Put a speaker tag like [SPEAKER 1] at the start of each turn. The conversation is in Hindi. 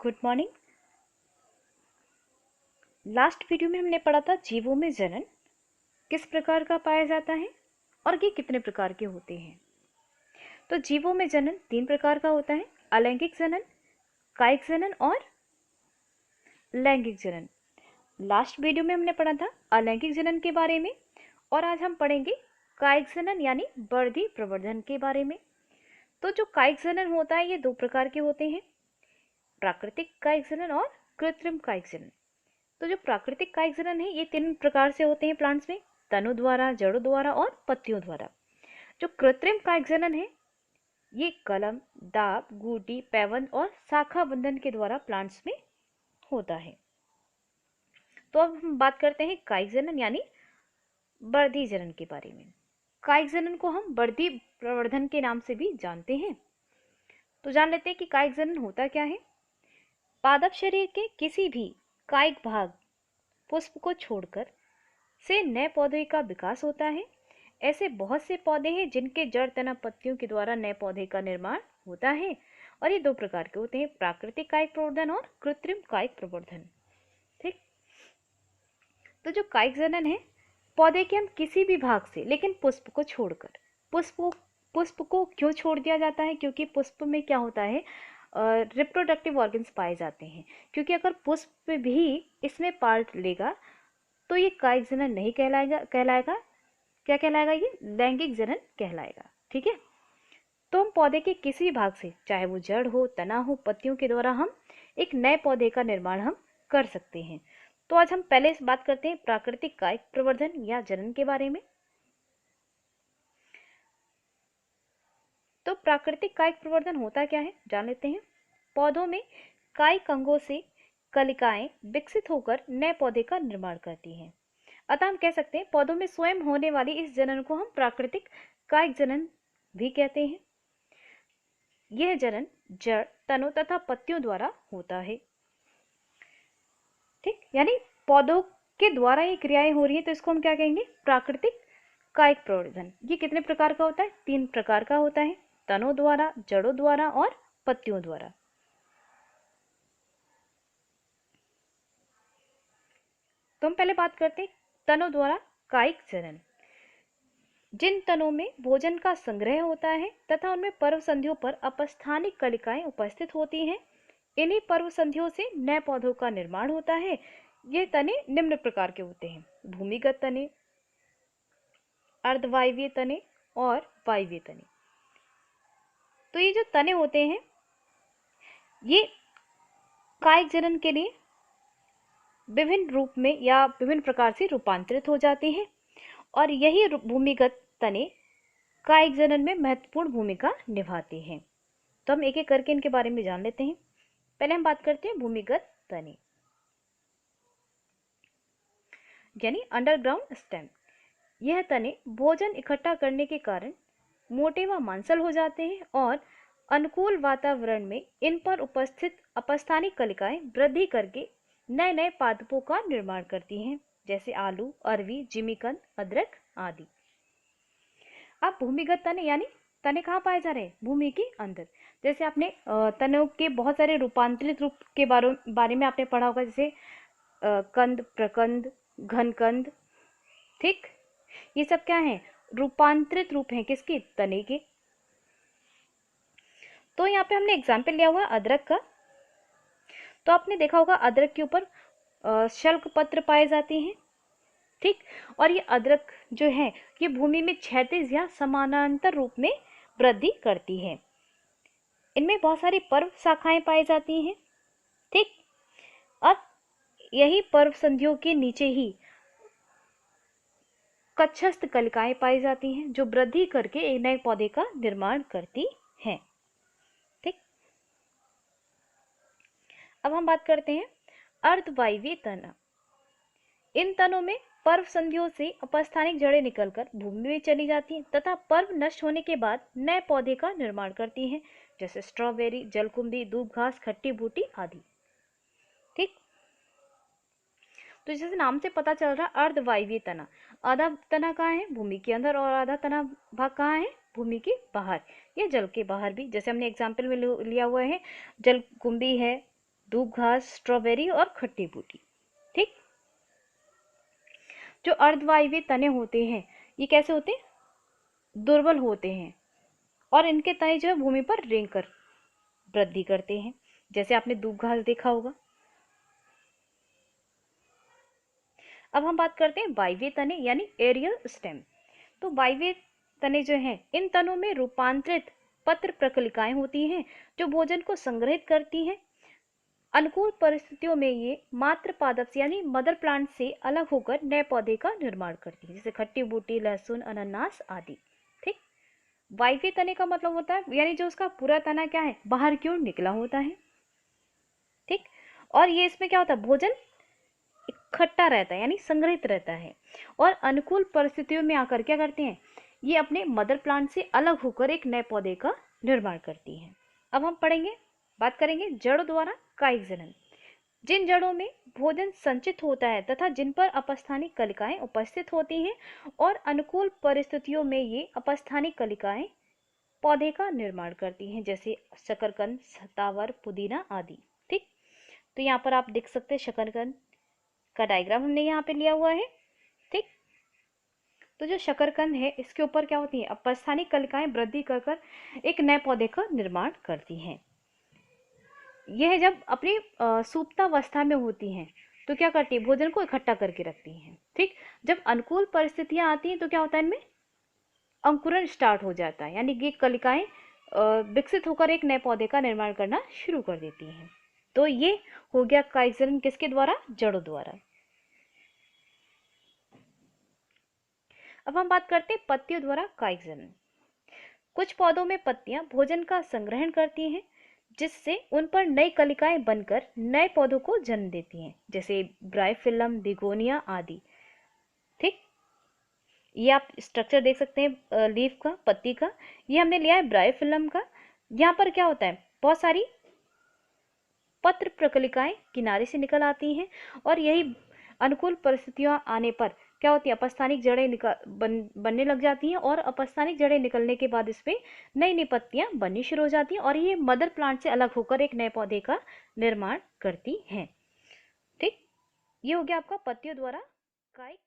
[SPEAKER 1] Good morning. लास्ट वीडियो में हमने पढ़ा था जीवों में जनन किस प्रकार का पाया जाता है और ये कितने प्रकार के होते हैं। तो जीवों में जनन 3 प्रकार का होता है, अलैंगिक जनन, कायिक जनन और लैंगिक जनन। लास्ट वीडियो में हमने पढ़ा था अलैंगिक जनन के बारे में और आज हम पढ़ेंगे कायिक जनन यानी वर्धी प्रवर्धन के बारे में। तो जो कायिक जनन होता है ये 2 प्रकार के होते हैं, प्राकृतिक कायिक जनन और कृत्रिम कायिक जनन। तो जो प्राकृतिक कायिक जनन है ये 3 प्रकार से होते हैं प्लांट्स में, तनु द्वारा, जड़ों द्वारा और पत्तियों द्वारा। जो कृत्रिम कायिक जनन है ये कलम, दाब, गूटी, पैवंद और शाखा बंधन के द्वारा प्लांट्स में होता है। तो अब हम बात करते हैं कायिक जनन यानी वर्धी जनन के बारे में। कायिक जनन को हम वर्धी प्रवर्धन के नाम से भी जानते हैं। तो जान लेते हैं कि कायिक जनन होता क्या है। पादप शरीर के किसी भी कायिक भाग पुष्प को छोड़कर से नए पौधे का विकास होता है। ऐसे बहुत से पौधे हैं जिनके जड़, तना, पत्तियों के द्वारा नए पौधे का निर्माण होता है और ये 2 प्रकार के होते हैं, प्राकृतिक कायिक प्रवर्धन और कृत्रिम कायिक प्रवर्धन। ठीक। तो जो कायिक जनन है, पौधे के हम किसी भी भाग से, लेकिन पुष्प को छोड़कर, पुष्प को क्यों छोड़ दिया जाता है? क्योंकि पुष्प में क्या होता है, रिप्रोडक्टिव ऑर्गन्स पाए जाते हैं। क्योंकि अगर पुष्प भी इसमें पार्ट लेगा तो ये कायिक जनन नहीं कहलाएगा। क्या कहलाएगा? ये लैंगिक जनन कहलाएगा। ठीक है। तो हम पौधे के किसी भी भाग से, चाहे वो जड़ हो, तना हो, पत्तियों के द्वारा हम एक नए पौधे का निर्माण हम कर सकते हैं। तो आज हम पहले इस बात करते हैं प्राकृतिक कायिक प्रवर्धन या जनन के बारे में। तो प्राकृतिक कायिक प्रवर्धन होता क्या है जान लेते हैं। पौधों में कायिक अंगों से कलिकाएं विकसित होकर नए पौधे का निर्माण करती हैं। अतः हम कह सकते हैं पौधों में स्वयं होने वाली इस जनन को हम प्राकृतिक कायिक जनन भी कहते हैं। यह जनन जड़, तनों तथा पत्तियों द्वारा होता है। ठीक, यानी पौधों के द्वारा ये क्रियाएं हो रही है तो इसको हम क्या कहेंगे? प्राकृतिक कायिक प्रवर्धन। ये कितने प्रकार का होता है? 3 प्रकार का होता है, तनों द्वारा, जड़ों द्वारा और पत्तियों द्वारा। तो हम पहले बात करते हैं तनों द्वारा कायिक जनन। जिन तनों में भोजन का संग्रह होता है तथा उनमें पर्व संधियों पर अपस्थानिक कलिकाएं उपस्थित होती हैं, इन्हीं पर्व संधियों से नए पौधों का निर्माण होता है। ये तने निम्न प्रकार के होते हैं: भूमिगत तने, अर्धवायवीय तने और वायवीय तने। तो ये जो तने होते हैं ये कायिक जनन के लिए विभिन्न रूप में या विभिन्न प्रकार से रूपांतरित हो जाते हैं और यही भूमिगत तने कायिक जनन में महत्वपूर्ण भूमिका निभाते हैं। तो हम एक एक करके इनके बारे में जान लेते हैं। पहले हम बात करते हैं भूमिगत तने यानी अंडरग्राउंड स्टेम। यह तने भोजन इकट्ठा करने के कारण मोटे व मांसल हो जाते हैं और अनुकूल वातावरण में इन पर उपस्थित अपस्थानिक कलिकाएं वृद्धि करके नए नए पादपों का निर्माण करती हैं, जैसे आलू, अरवी, जिमीकंद, अदरक आदि। अब भूमिगत तने यानी तने कहाँ पाए जा रहे हैं? भूमि के अंदर। जैसे आपने तनों के बहुत सारे रूपांतरित रूप के बारे में आपने पढ़ा होगा, जैसे कंद, प्रकंद, घनकंद। ठीक, ये सब क्या है? रूपांतरित रूप हैं किसके? तने के। तो यहाँ पे हमने एग्जाम्पल लिया हुआ अदरक का। तो आपने देखा होगा अदरक के ऊपर शल्क पत्र पाए जाते हैं। ठीक, और ये अदरक जो है ये भूमि में क्षैतिज या समानांतर रूप में वृद्धि करती है। इनमें बहुत सारी पर्व शाखाएं पाई जाती हैं। ठीक, और यही पर्व संधियों के नीचे ही कक्षस्थ कलिकाएं पाई जाती हैं जो वृद्धि करके एक नए पौधे का निर्माण करती हैं। ठीक, अब हम बात करते हैं अर्धवायवीय तना। इन तनों में पर्व संधियों से अपस्थानिक जड़ें निकलकर भूमि में चली जाती हैं तथा पर्व नष्ट होने के बाद नए पौधे का निर्माण करती हैं, जैसे स्ट्रॉबेरी, जलकुंभी, दूब घास, खट्टी बूटी आदि। ठीक, तो जैसे नाम से पता चल रहा अर्धवायवीय तना, आधा तना कहाँ है? भूमि के अंदर, और आधा तना भाग कहाँ है? भूमि के बाहर या जल के बाहर भी। जैसे हमने एग्जाम्पल में लिया हुआ है, जलकुंभी है, दूब घास, स्ट्रॉबेरी और खट्टी बूटी। ठीक। जो अर्धवायवीय तने होते हैं ये कैसे होते हैं? दुर्बल होते हैं और इनके तने जो है भूमि पर रेंग कर वृद्धि करते हैं, जैसे आपने दूब घास देखा होगा। अब हम बात करते हैं वायवीय तने यानी एरियल स्टेम। तो वायवीय तने जो हैं इन तनों में रूपांतरित पत्र प्रकलिकाएं होती हैं जो भोजन को संग्रहित करती हैं। अनुकूल परिस्थितियों में ये मात्र पादप से यानी मदर प्लांट से अलग होकर नए पौधे का निर्माण करती है, जैसे खट्टी बूटी, लहसुन, अनानास आदि। ठीक। वायवीय तने का मतलब होता है यानी जो उसका पूरा तना क्या है, बाहर की ओर निकला होता है। ठीक। और ये इसमें क्या होता है, भोजन इकट्ठा रहता है यानी संग्रहित रहता है और अनुकूल परिस्थितियों में आकर क्या करते हैं, ये अपने मदर प्लांट से अलग होकर एक नए पौधे का निर्माण करती हैं। अब हम पढ़ेंगे, बात करेंगे जड़ों द्वारा कायिक जनन। जिन जड़ों में भोजन संचित होता है तथा जिन पर अपस्थानिक कलिकाएं उपस्थित होती हैं और अनुकूल परिस्थितियों में ये अपस्थानिक कलिकाएं पौधे का निर्माण करती हैं, जैसे शकरकंद, सतावर, पुदीना आदि। ठीक। तो यहाँ पर आप देख सकते हैं शकरकंद का डायग्राम हमने यहाँ पे लिया हुआ है। ठीक। तो जो शकरकंद है इसके ऊपर क्या होती है, अपस्थानिक कलिकाएं वृद्धि कर कर एक नए पौधे का निर्माण करती हैं। यह जब अपनी सुप्तावस्था में होती हैं तो क्या करती है, भोजन को इकट्ठा करके रखती हैं। ठीक। जब अनुकूल परिस्थितियां आती हैं तो क्या होता है, इनमें अंकुरण स्टार्ट हो जाता है यानी कि कलिकाएं विकसित होकर एक नए पौधे का निर्माण करना शुरू कर देती हैं। तो ये हो गया कायिक जनन किसके द्वारा, जड़ों द्वारा। अब हम बात करते हैं पत्तियों द्वारा कायिक जनन। कुछ पौधों में पत्तियां भोजन का संग्रहण करती हैं जिससे उन पर नई कलिकाएं बनकर नए पौधों को जन्म देती हैं, जैसे ब्राइफिलम, बिगोनिया आदि। ठीक। ये आप स्ट्रक्चर देख सकते हैं लीफ का, पत्ती का। ये हमने लिया है ब्राइफिलम का। यहाँ पर क्या होता है, बहुत सारी पत्र प्रकलिकाएं किनारे से निकल आती हैं और यही अनुकूल परिस्थितियां आने पर क्या होती है, अपस्थानिक जड़ें बनने लग जाती हैं और अपस्थानिक जड़ें निकलने के बाद इस पे नई नई पत्तियां बननी शुरू हो जाती हैं और ये मदर प्लांट से अलग होकर एक नए पौधे का निर्माण करती हैं। ठीक। ये हो गया आपका पत्तियों द्वारा कायिक